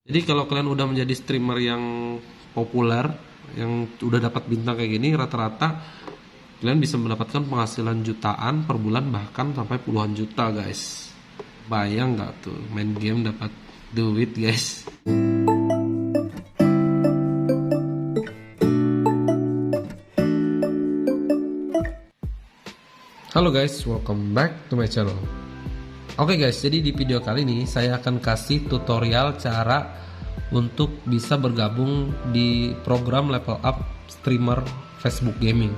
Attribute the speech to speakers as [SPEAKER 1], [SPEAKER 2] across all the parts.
[SPEAKER 1] Jadi kalau kalian udah menjadi streamer yang populer, yang udah dapat bintang kayak gini, rata-rata kalian bisa mendapatkan penghasilan jutaan per bulan, bahkan sampai puluhan juta guys. Bayang nggak tuh main game dapat duit guys. Halo guys, welcome back to my channel. Oke guys, jadi di video kali ini saya akan kasih tutorial cara untuk bisa bergabung di program level up streamer Facebook Gaming.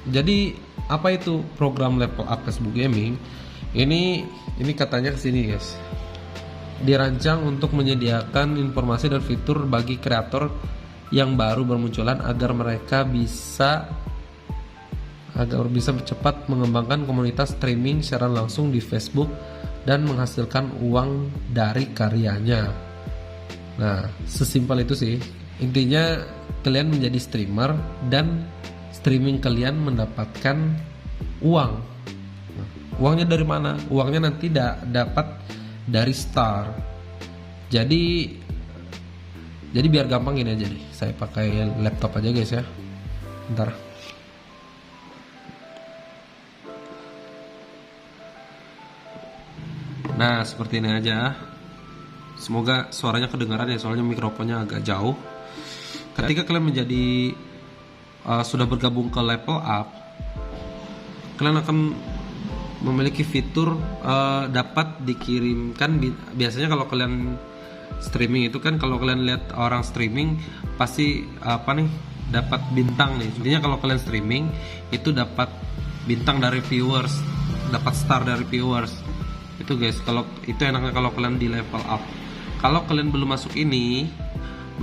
[SPEAKER 1] Jadi apa itu program level up Facebook Gaming? Ini katanya kesini guys. Dirancang untuk menyediakan informasi dan fitur bagi kreator yang baru bermunculan agar mereka bisa cepat mengembangkan komunitas streaming secara langsung di Facebook dan menghasilkan uang dari karyanya. Nah, sesimpel itu sih. Intinya kalian menjadi streamer dan streaming kalian mendapatkan uang. Nah, uangnya dari mana? Uangnya nanti dapat dari star. Jadi biar gampang gini aja nih. Saya pakai laptop aja guys ya. Bentar. Nah, seperti ini aja. Semoga suaranya kedengaran ya, soalnya mikrofonnya agak jauh. Ketika kalian menjadi sudah bergabung ke level up, kalian akan memiliki fitur dapat dikirimkan. Biasanya kalau kalian streaming itu kan, kalau kalian lihat orang streaming pasti dapat bintang nih. Intinya kalau kalian streaming itu dapat bintang dari viewers, dapat star dari viewers. Itu guys, kalau itu enaknya kalau kalian di level up. Kalau kalian belum masuk ini,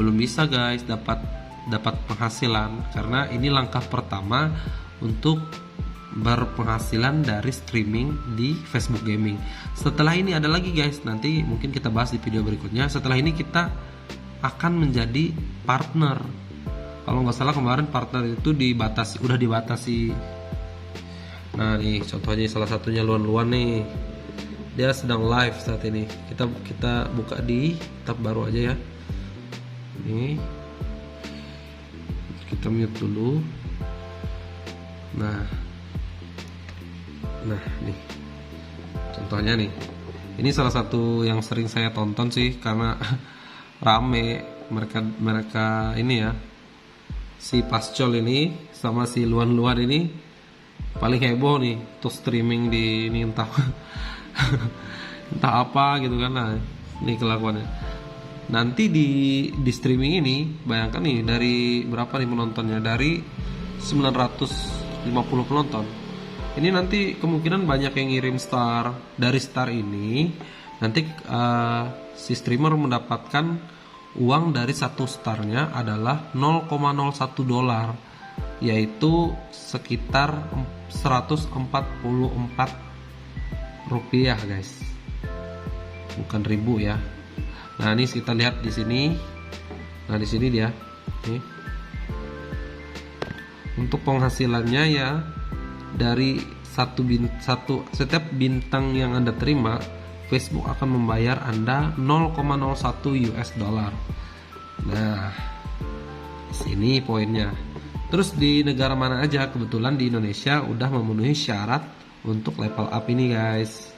[SPEAKER 1] belum bisa guys dapat penghasilan, karena ini langkah pertama untuk berpenghasilan dari streaming di Facebook Gaming. Setelah ini ada lagi guys, nanti mungkin kita bahas di video berikutnya. Setelah ini kita akan menjadi partner. Kalau nggak salah kemarin partner itu udah dibatasi. Nah nih contohnya salah satunya Luan nih. Dia sedang live saat ini. Kita buka di tab baru aja ya. Ini kita mute dulu. Nah nih contohnya nih. Ini salah satu yang sering saya tonton sih, karena rame mereka ini ya. Si Pascol ini sama si Luan ini paling heboh nih untuk streaming di ini, entah apa gitu kan. Nah ini kelakuannya. Nanti di streaming ini bayangkan nih, dari berapa nih penontonnya, dari 950 penonton. Ini nanti kemungkinan banyak yang ngirim star. Dari star ini nanti si streamer mendapatkan uang dari satu starnya adalah 0,01 dolar, yaitu sekitar 144 rupiah guys, bukan ribu ya. Nah ini kita lihat di sini. Nah di sini dia nih. Untuk penghasilannya ya, dari setiap bintang yang Anda terima, Facebook akan membayar Anda 0,01 US dollar. Nah sini poinnya. Terus di negara mana aja? Kebetulan di Indonesia udah memenuhi syarat untuk level up ini guys.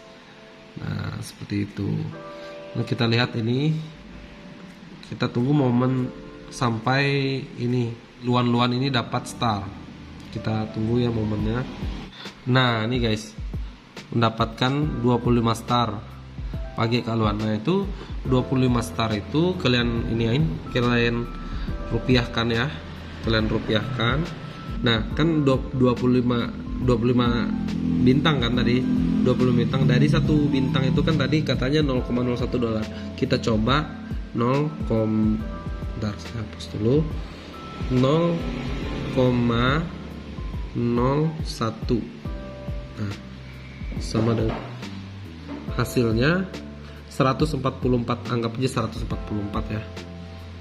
[SPEAKER 1] Nah seperti itu. Nah kita lihat ini, kita tunggu momen sampai ini Luan ini dapat star. Kita tunggu ya momennya. Nah ini guys, mendapatkan 25 star pagi ke Luan. Nah itu 25 star itu kalian kalian rupiahkan ya. Kalian rupiahkan. Nah kan 25 bintang kan tadi, 20 bintang. Dari satu bintang itu kan tadi katanya 0,01 dolar. Kita coba bentar saya hapus dulu. 0,01. Nah sama dengan hasilnya 144. Anggap aja 144 ya,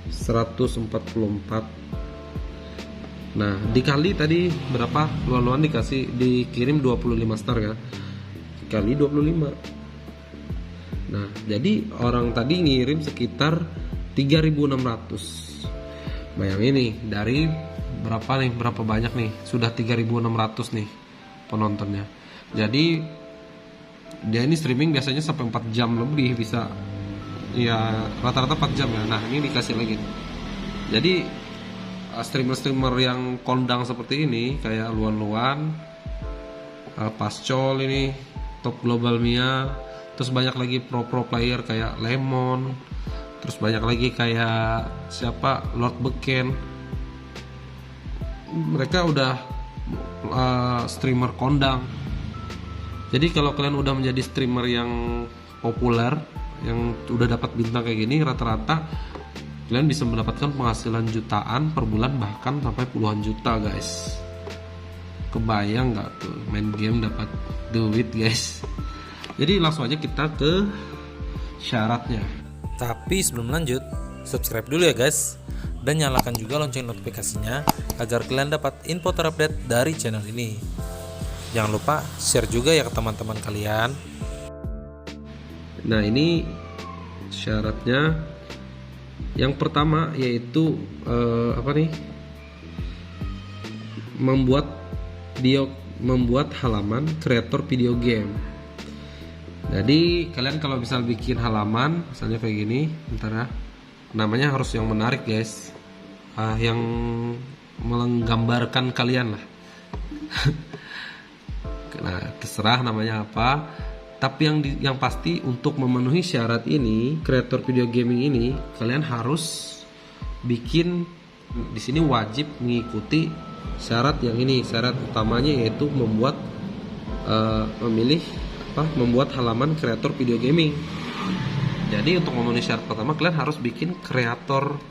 [SPEAKER 1] 144. Nah dikali tadi berapa, Luan dikirim 25 star kan, dikali 25. Nah, jadi orang tadi ngirim sekitar 3.600. Bayangin nih, dari berapa banyak nih? Sudah 3.600 nih penontonnya. Jadi dia ini streaming biasanya sampai 4 jam lebih bisa. Ya, rata-rata 4 jam ya. Nah, ini dikasih lagi. Jadi streamer-streamer yang kondang seperti ini kayak Luan-Luan, Pascol ini, Top Global Mia, terus banyak lagi pro player kayak Lemon, terus banyak lagi kayak siapa, Lord Beken. Mereka udah streamer kondang. Jadi kalau kalian udah menjadi streamer yang populer, yang udah dapat bintang kayak gini, rata-rata kalian bisa mendapatkan penghasilan jutaan per bulan, bahkan sampai puluhan juta guys. Kebayang nggak tuh main game dapat duit guys. Jadi langsung aja kita ke syaratnya.
[SPEAKER 2] Tapi sebelum lanjut, subscribe dulu ya guys, dan nyalakan juga lonceng notifikasinya agar kalian dapat info terupdate dari channel ini. Jangan lupa share juga ya ke teman-teman kalian.
[SPEAKER 1] Nah, ini syaratnya. Yang pertama yaitu membuat halaman kreator video game. Jadi kalian kalau misal bikin halaman misalnya kayak gini, bentar ya, namanya harus yang menarik guys, yang menggambarkan kalian lah. Nah, terserah namanya apa, tapi yang pasti untuk memenuhi syarat ini, kreator video gaming ini, kalian harus bikin di sini wajib mengikuti syarat yang ini. Syarat utamanya yaitu membuat membuat halaman kreator video gaming. Jadi untuk memenuhi syarat pertama, kalian harus bikin kreator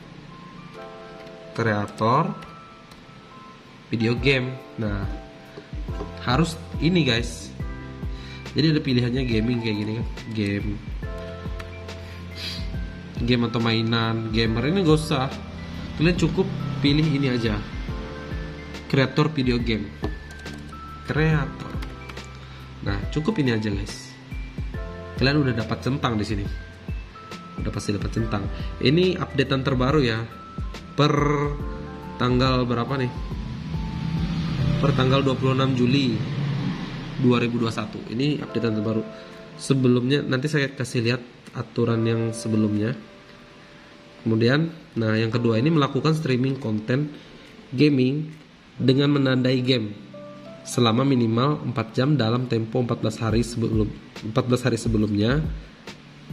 [SPEAKER 1] video game. Nah, harus ini guys. Jadi ada pilihannya gaming kayak gini kan, game atau mainan. Gamer ini gak usah, kalian cukup pilih ini aja, kreator video game, kreator. Nah, cukup ini aja guys. Kalian udah dapat centang di sini, udah pasti dapat centang. Ini updatean terbaru ya, per tanggal berapa nih? Per tanggal 26 Juli 2021. Ini updatean terbaru. Sebelumnya nanti saya kasih lihat aturan yang sebelumnya. Kemudian, nah yang kedua ini melakukan streaming konten gaming dengan menandai game selama minimal 4 jam dalam tempo 14 hari sebelumnya.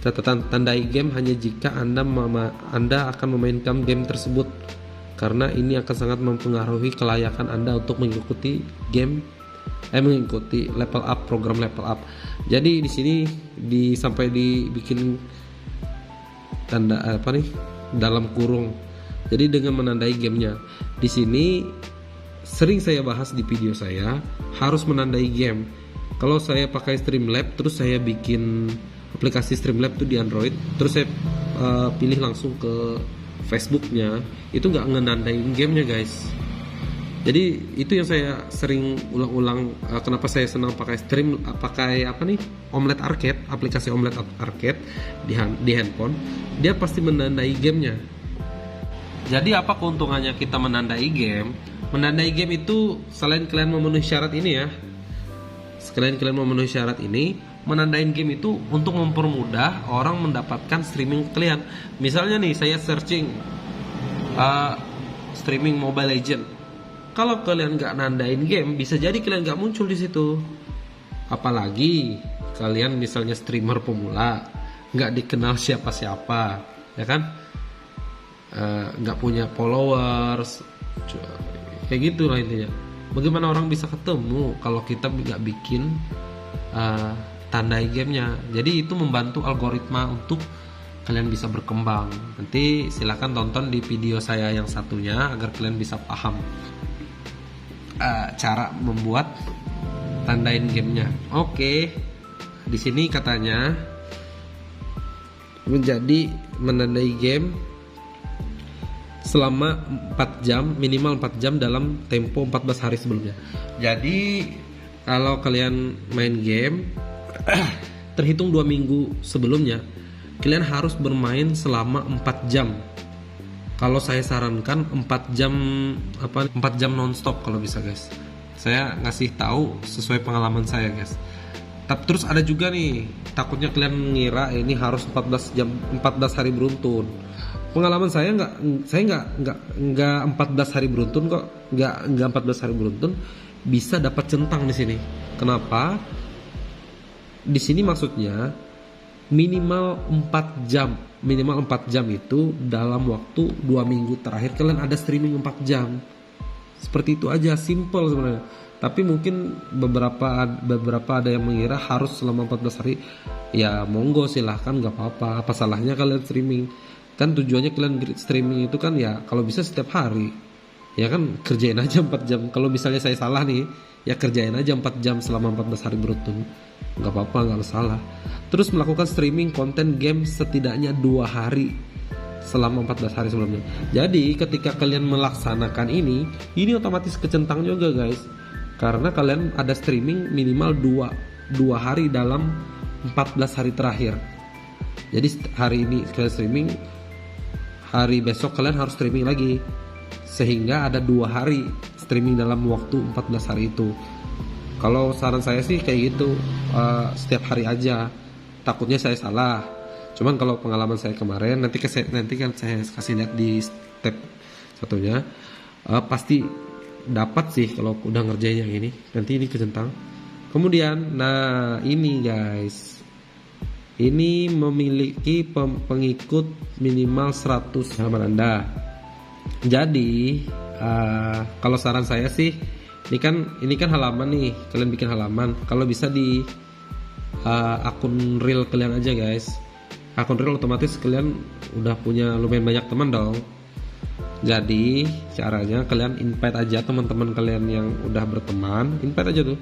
[SPEAKER 1] Catatan, tandai game hanya jika Anda akan memainkan game tersebut, karena ini akan sangat mempengaruhi kelayakan Anda untuk mengikuti mengikuti level up, program level up. Jadi di sini sampai dibikin tanda dalam kurung. Jadi dengan menandai gamenya. Di sini sering saya bahas di video saya, harus menandai game. Kalau saya pakai Streamlabs, terus saya bikin aplikasi Streamlabs tuh di Android, terus saya pilih langsung ke Facebooknya, itu nggak ngenandain gamenya guys. Jadi itu yang saya sering ulang-ulang, kenapa saya senang pakai Omelet Arcade, aplikasi Omelet Arcade di handphone. Dia pasti menandai gamenya. Jadi apa keuntungannya kita menandai game? Menandai game itu selain kalian memenuhi syarat ini ya, menandain game itu untuk mempermudah orang mendapatkan streaming kalian. Misalnya nih, saya searching streaming Mobile Legend. Kalau kalian nggak nandain game, bisa jadi kalian nggak muncul di situ. Apalagi kalian misalnya streamer pemula, nggak dikenal siapa-siapa, ya kan? Nggak punya followers, kayak gitu lah intinya. Bagaimana orang bisa ketemu kalau kita nggak bikin tandai gamenya? Jadi itu membantu algoritma untuk kalian bisa berkembang. Nanti silahkan tonton di video saya yang satunya agar kalian bisa paham cara membuat tandain gamenya. Oke, di sini katanya menandai game selama 4 jam, minimal 4 jam dalam tempo 14 hari sebelumnya. Jadi kalau kalian main game terhitung 2 minggu sebelumnya, kalian harus bermain selama 4 jam. Kalau saya sarankan 4 jam 4 jam nonstop kalau bisa guys. Saya ngasih tahu sesuai pengalaman saya guys. Tapi terus ada juga nih, takutnya kalian ngira ini harus 14 jam 14 hari beruntun. Pengalaman saya nggak 14 hari beruntun kok, nggak 14 hari beruntun bisa dapat centang di sini. Kenapa? Di sini maksudnya minimal 4 jam itu dalam waktu 2 minggu terakhir kalian ada streaming 4 jam. Seperti itu aja, simple sebenarnya. Tapi mungkin beberapa ada yang mengira harus selama 14 hari. Ya monggo silahkan, nggak apa-apa. Apa salahnya kalian streaming? Kan tujuannya kalian streaming itu kan ya kalau bisa setiap hari. Ya kan kerjain aja 4 jam. Kalau misalnya saya salah nih, ya kerjain aja 4 jam selama 14 hari beruntun. Nggak apa-apa, nggak masalah. Terus melakukan streaming konten game setidaknya 2 hari selama 14 hari sebelumnya. Jadi ketika kalian melaksanakan ini otomatis kecentang juga guys. Karena kalian ada streaming minimal 2 hari dalam 14 hari terakhir. Jadi hari ini kalian streaming, hari besok kalian harus streaming lagi. Sehingga ada 2 hari streaming dalam waktu 14 hari itu. Kalau saran saya sih kayak gitu, setiap hari aja. Takutnya saya salah. Cuman kalau pengalaman saya kemarin, nanti kan saya kasih lihat di step satunya, pasti dapat sih kalau udah ngerjain yang ini. Nanti ini kecentang. Kemudian, nah ini guys, ini memiliki pengikut minimal 100 halaman Anda. Jadi kalau saran saya sih, ini kan halaman nih, kalian bikin halaman. Kalau bisa di akun real kalian aja guys. Akun real otomatis kalian udah punya lumayan banyak teman dong. Jadi caranya kalian invite aja teman-teman kalian yang udah berteman, invite aja tuh.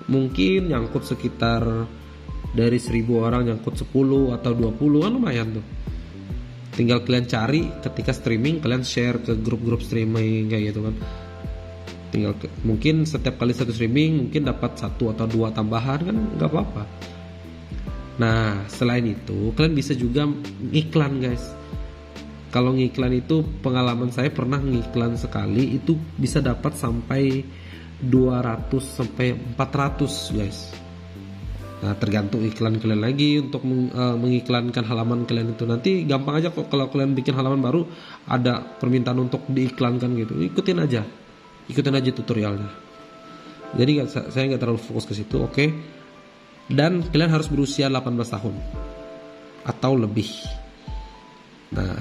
[SPEAKER 1] Mungkin nyangkut sekitar dari 1000 orang nyangkut 10 atau 20 kan lumayan tuh. Tinggal kalian cari ketika streaming, kalian share ke grup-grup streaming kayak gitu kan. Tinggal mungkin setiap kali satu streaming mungkin dapat 1 atau 2 tambahan kan, nggak apa-apa. Nah selain itu kalian bisa juga ngiklan guys. Kalau ngiklan itu pengalaman saya pernah ngiklan sekali itu bisa dapat sampai 200 sampai 400 guys. Nah tergantung iklan kalian lagi untuk mengiklankan halaman kalian itu. Nanti gampang aja kok, kalau kalian bikin halaman baru ada permintaan untuk diiklankan gitu, ikutin aja tutorialnya. Jadi saya nggak terlalu fokus ke situ, oke? Dan kalian harus berusia 18 tahun atau lebih. Nah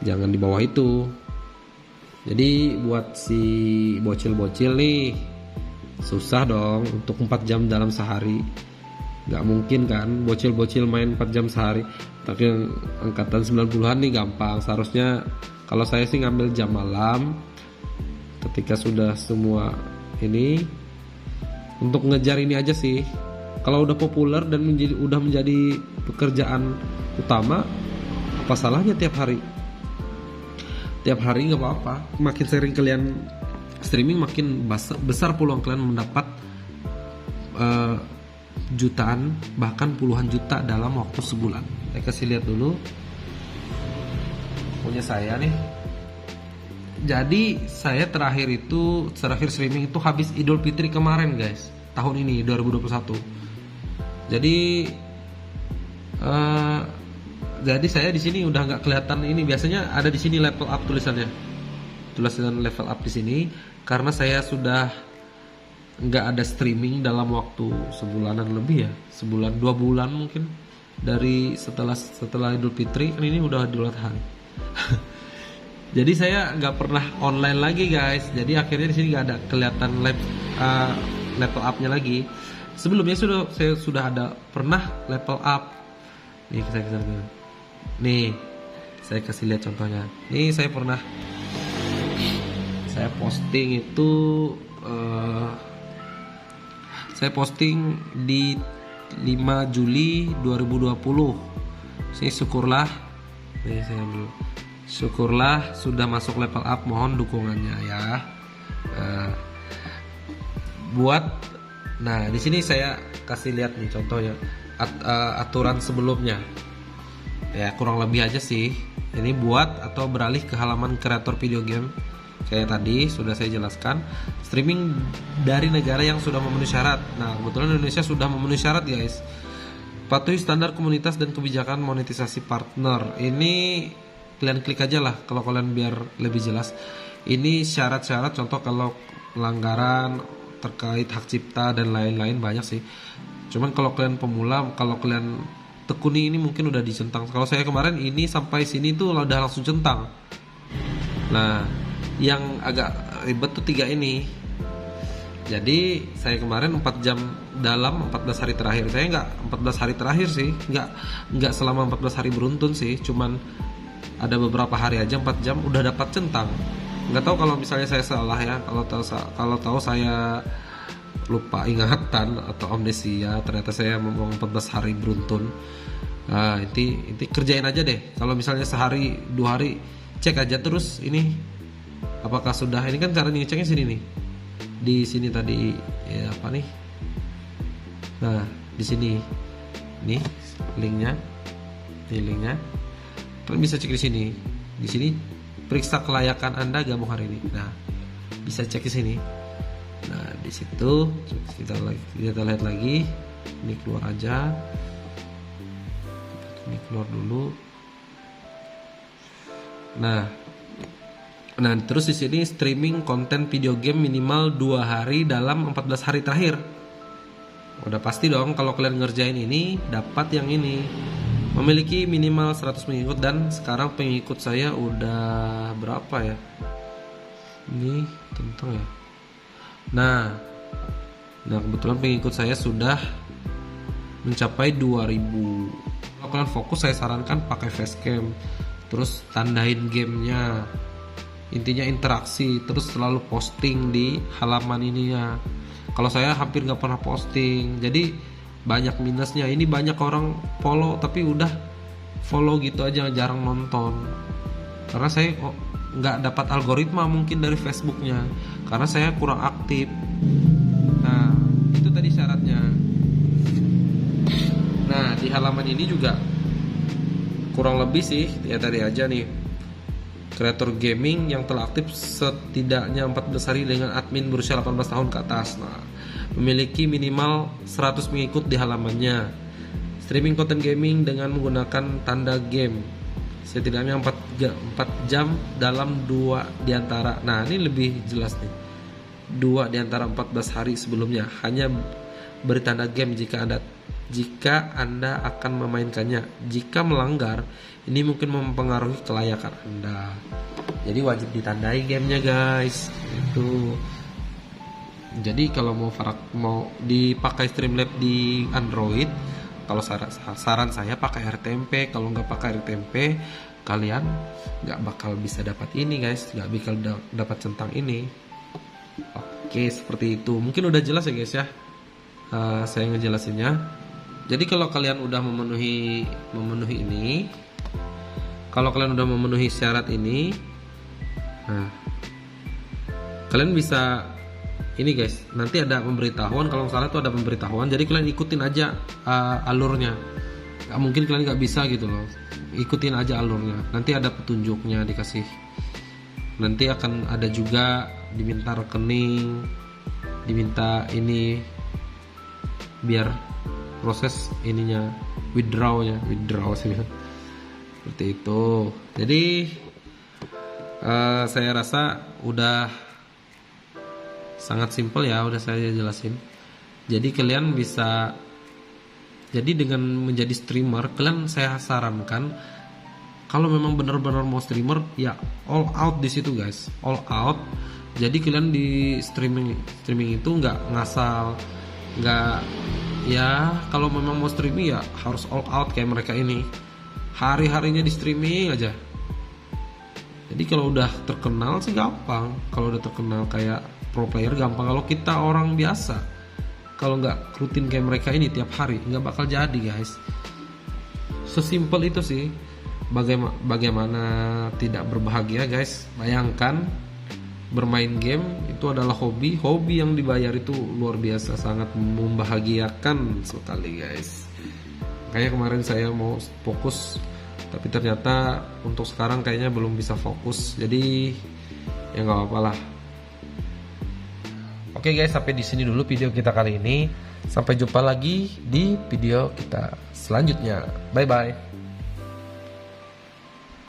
[SPEAKER 1] jangan di bawah itu. Jadi buat si bocil-bocil nih susah dong untuk 4 jam dalam sehari. Gak mungkin kan bocil-bocil main 4 jam sehari. Tapi yang angkatan 90-an nih gampang. Seharusnya kalau saya sih ngambil jam malam ketika sudah semua ini, untuk ngejar ini aja sih. Kalau udah populer dan udah menjadi pekerjaan utama, apa salahnya tiap hari nggak apa-apa. Makin sering kalian streaming makin besar peluang kalian mendapat jutaan bahkan puluhan juta dalam waktu sebulan. Saya kasih lihat dulu punya saya nih. Jadi saya terakhir streaming itu habis Idul Fitri kemarin guys, tahun ini 2021. Jadi saya di sini udah nggak kelihatan ini. Biasanya ada di sini level up tulisan level up di sini karena saya sudah nggak ada streaming dalam waktu sebulanan lebih ya, 2 bulan mungkin dari setelah Idul Fitri kan, ini udah Idul Adha. Jadi saya nggak pernah online lagi guys. Jadi akhirnya di sini nggak ada kelihatan level up-nya lagi. Sebelumnya saya sudah ada pernah level up. Nih saya kasih lihat contohnya. Nih saya posting itu saya posting di 5 Juli 2020. Syukurlah sudah masuk level up, mohon dukungannya ya. Nah di sini saya kasih lihat nih contohnya. aturan sebelumnya. Ya kurang lebih aja sih. Ini buat atau beralih ke halaman kreator video game. Kayak tadi sudah saya jelaskan, streaming dari negara yang sudah memenuhi syarat. Nah, kebetulan Indonesia sudah memenuhi syarat, guys. Patuhi standar komunitas dan kebijakan monetisasi partner. Ini kalian klik aja lah kalau kalian biar lebih jelas. Ini syarat-syarat, contoh kalau pelanggaran terkait hak cipta dan lain-lain banyak sih. Cuman kalau kalian pemula, kalau kalian tekuni ini mungkin udah dicentang. Kalau saya kemarin ini sampai sini tuh udah langsung centang. Nah, yang agak ribet tuh 3 ini. Jadi saya kemarin 4 jam dalam 14 hari terakhir. Saya nggak 14 hari terakhir sih, nggak selama 14 hari beruntun sih. Cuman ada beberapa hari aja 4 jam udah dapat centang. Nggak tahu kalau misalnya saya salah ya. Kalau tahu saya lupa ingatan atau amnesia. Ternyata saya ngomong 14 hari beruntun. Nah, inti kerjain aja deh. Kalau misalnya sehari 2 hari cek aja terus ini apakah sudah. Ini kan cara ngeceknya sini nih. Di sini tadi ya apa nih? Nah, di sini. Nih linknya. Ini linknya. Kalian bisa cek di sini. Di sini periksa kelayakan Anda gabung hari ini. Nah, bisa cek di sini. Nah, di situ kita lihat lagi. Ini keluar aja. Ini keluar dulu. Nah, terus di sini streaming konten video game minimal 2 hari dalam 14 hari terakhir. Udah pasti dong kalau kalian ngerjain ini dapat yang ini. Memiliki minimal 100 pengikut dan sekarang pengikut saya udah berapa ya? Ini tentang ya. Nah kebetulan pengikut saya sudah mencapai 2000. Kalau kalian fokus saya sarankan pakai facecam. Terus tandain gamenya. Intinya interaksi, terus selalu posting di halaman ininya. Kalau saya hampir nggak pernah posting, jadi banyak minusnya. Ini banyak orang follow tapi udah follow gitu aja, jarang nonton. Karena saya nggak dapat algoritma mungkin dari Facebooknya, karena saya kurang aktif. Nah, itu tadi syaratnya. Nah, di halaman ini juga kurang lebih sih ya tadi aja nih. Kreator gaming yang telah aktif setidaknya 14 hari dengan admin berusia 18 tahun ke atas. Nah, memiliki minimal 100 pengikut di halamannya. Streaming konten gaming dengan menggunakan tanda game. Setidaknya 4 jam dalam 2 diantara. Nah, ini lebih jelas nih. 2 diantara 14 hari sebelumnya. Hanya beri tanda game jika Anda akan memainkannya. Jika melanggar, ini mungkin mempengaruhi kelayakan Anda. Jadi wajib ditandai gamenya, guys. Itu. Jadi kalau mau dipakai Streamlabs di Android, kalau saran saya pakai RTMP. Kalau nggak pakai RTMP, kalian nggak bakal bisa dapat ini, guys. Nggak bakal dapat centang ini. Oke, seperti itu. Mungkin udah jelas ya, guys ya. Saya ngejelasinnya. Jadi kalau kalian udah memenuhi ini, kalau kalian udah memenuhi syarat ini, nah, kalian bisa ini, guys. Nanti ada pemberitahuan, kalau salah itu ada pemberitahuan. Jadi kalian ikutin aja alurnya. Gak mungkin kalian nggak bisa gitu loh. Ikutin aja alurnya. Nanti ada petunjuknya dikasih. Nanti akan ada juga diminta rekening, diminta ini biar proses ininya withdraw sih seperti itu. Jadi saya rasa udah sangat simpel ya, udah saya jelasin. Jadi kalian bisa, jadi dengan menjadi streamer, kalian saya sarankan kalau memang benar-benar mau streamer ya all out di situ, guys, all out. Jadi kalian di streaming itu nggak ngasal, nggak ya. Kalau memang mau streaming ya harus all out kayak mereka ini, hari-harinya di streaming aja. Jadi kalau udah terkenal sih gampang. Kalau udah terkenal kayak pro player gampang. Kalau kita orang biasa, kalau nggak rutin kayak mereka ini tiap hari, nggak bakal jadi, guys. Sesimpel itu sih. Bagaimana tidak berbahagia, guys? Bayangkan bermain game itu adalah hobi yang dibayar itu luar biasa, sangat membahagiakan sekali, guys. Kayaknya kemarin saya mau fokus, tapi ternyata untuk sekarang kayaknya belum bisa fokus. Jadi ya nggak apa-apa lah. Oke guys, sampai di sini dulu video kita kali ini. Sampai jumpa lagi di video kita selanjutnya. Bye bye.